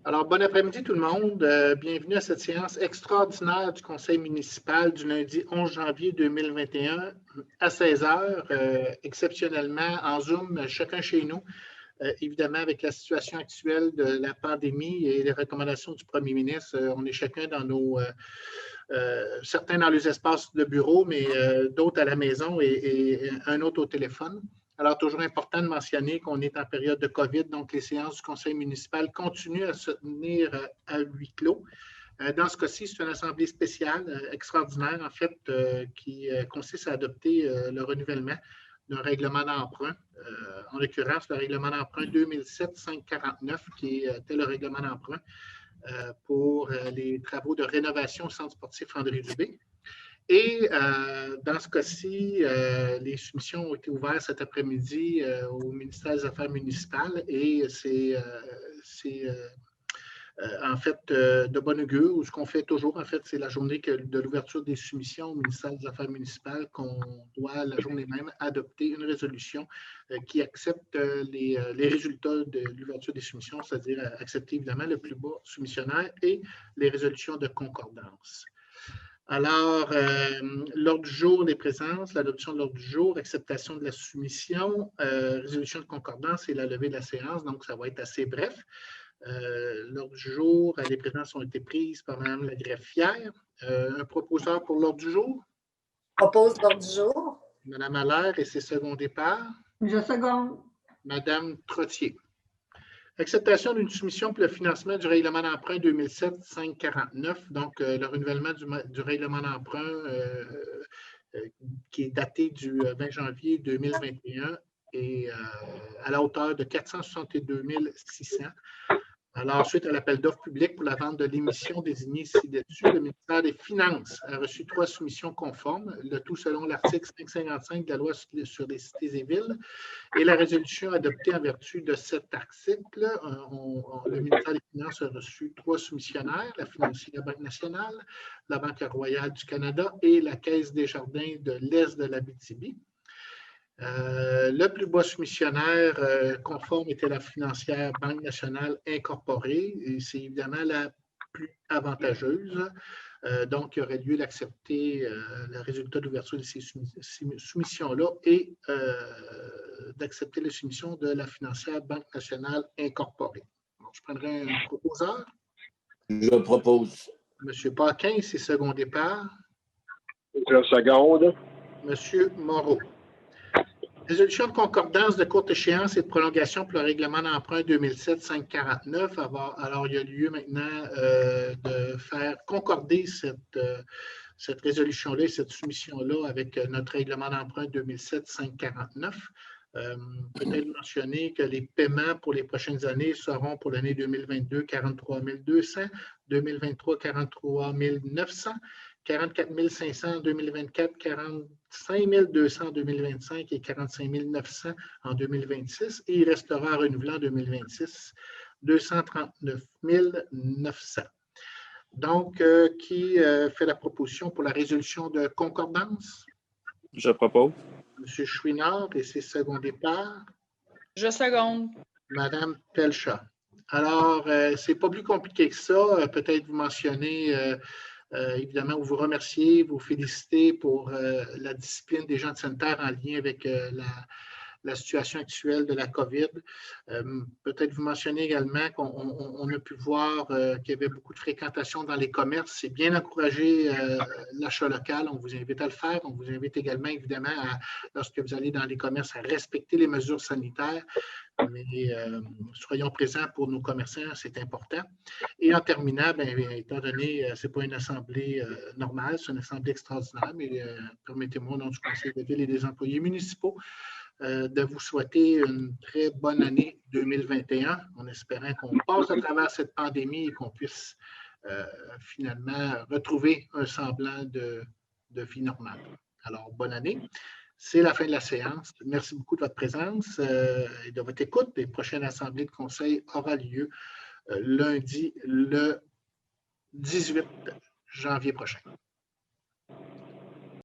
Alors, bon après-midi tout le monde. Bienvenue à cette séance extraordinaire du Conseil municipal du lundi 11 janvier 2021 à 16 heures, exceptionnellement en Zoom, chacun chez nous, évidemment avec la situation actuelle de la pandémie et les recommandations du premier ministre. On est chacun dans certains dans les espaces de bureau, mais d'autres à la maison et un autre au téléphone. Alors, toujours important de mentionner qu'on est en période de COVID, donc les séances du conseil municipal continuent à se tenir à huis clos. Dans ce cas-ci, c'est une assemblée spéciale, extraordinaire, en fait, qui consiste à adopter le renouvellement d'un règlement d'emprunt, en l'occurrence le règlement d'emprunt 2007-549, qui était le règlement d'emprunt pour les travaux de rénovation au centre sportif André Dubé. Et dans ce cas-ci, les soumissions ont été ouvertes cet après-midi au ministère des Affaires municipales et c'est en fait de bon augure, ou ce qu'on fait toujours, en fait, c'est la journée de l'ouverture des soumissions au ministère des Affaires municipales qu'on doit, la journée même, adopter une résolution qui accepte les résultats de l'ouverture des soumissions, c'est-à-dire accepter évidemment le plus bas soumissionnaire et les résolutions de concordance. Alors, l'ordre du jour des présences, l'adoption de l'ordre du jour, acceptation de la soumission, résolution de concordance et la levée de la séance, donc ça va être assez bref. L'ordre du jour, les présences ont été prises par Mme la greffière. Un proposeur pour l'ordre du jour? Propose l'ordre du jour. Mme Allaire et ses secondés par? Je seconde. Mme Trottier. Acceptation d'une soumission pour le financement du règlement d'emprunt 2007-549, donc le renouvellement du règlement d'emprunt qui est daté du 20 janvier 2021 et à la hauteur de 462 600. Alors, suite à l'appel d'offres public pour la vente de l'émission désignée ci-dessus, le ministère des Finances a reçu 3 soumissions conformes, le tout selon l'article 555 de la loi sur les cités et villes. Et la résolution adoptée en vertu de cet article, le ministère des Finances a reçu 3 soumissionnaires, la financière Banque nationale, la Banque royale du Canada et la Caisse des jardins de l'Est de l'Abitibi. Le plus bas soumissionnaire conforme était la financière Banque nationale incorporée, et c'est évidemment la plus avantageuse. Donc, il aurait lieu d'accepter le résultat d'ouverture de ces soumissions-là et d'accepter les soumissions de la financière Banque nationale incorporée. Donc, je prendrai un proposeur. Je propose. M. Paquin et ses secondés par? Je seconde. M. Moreau. Résolution de concordance de courte échéance et de prolongation pour le règlement d'emprunt 2007-549. Alors, il y a lieu maintenant de faire concorder cette résolution-là et cette soumission-là avec notre règlement d'emprunt 2007-549. Peut-être mentionner que les paiements pour les prochaines années seront pour l'année 2022, 43 200, 2023, 43 900, 44 500 en 2024, 45 200 en 2025 et 45 900 en 2026. Et il restera renouvelé en 2026, 239 900. Donc, qui fait la proposition pour la résolution de concordance? Je propose. M. Chouinard et ses secondés par? Je seconde. Mme Pelchat. Alors, c'est pas plus compliqué que ça. Peut-être vous mentionnez, évidemment, vous remerciez, vous félicitez pour la discipline des gens de sanitaire en lien avec la situation actuelle de la COVID. Peut-être vous mentionnez également qu'on a pu voir qu'il y avait beaucoup de fréquentation dans les commerces. C'est bien encourager l'achat local. On vous invite à le faire. On vous invite également, évidemment, lorsque vous allez dans les commerces, à respecter les mesures sanitaires. Mais soyons présents pour nos commerçants, c'est important. Et en terminant, étant donné, ce n'est pas une assemblée normale, c'est une assemblée extraordinaire, mais permettez-moi, au nom du Conseil de ville et des employés municipaux, de vous souhaiter une très bonne année 2021, en espérant qu'on passe à travers cette pandémie et qu'on puisse finalement retrouver un semblant de vie normale. Alors, bonne année. C'est la fin de la séance. Merci beaucoup de votre présence et de votre écoute. Les prochaines assemblées de conseil aura lieu lundi le 18 janvier prochain.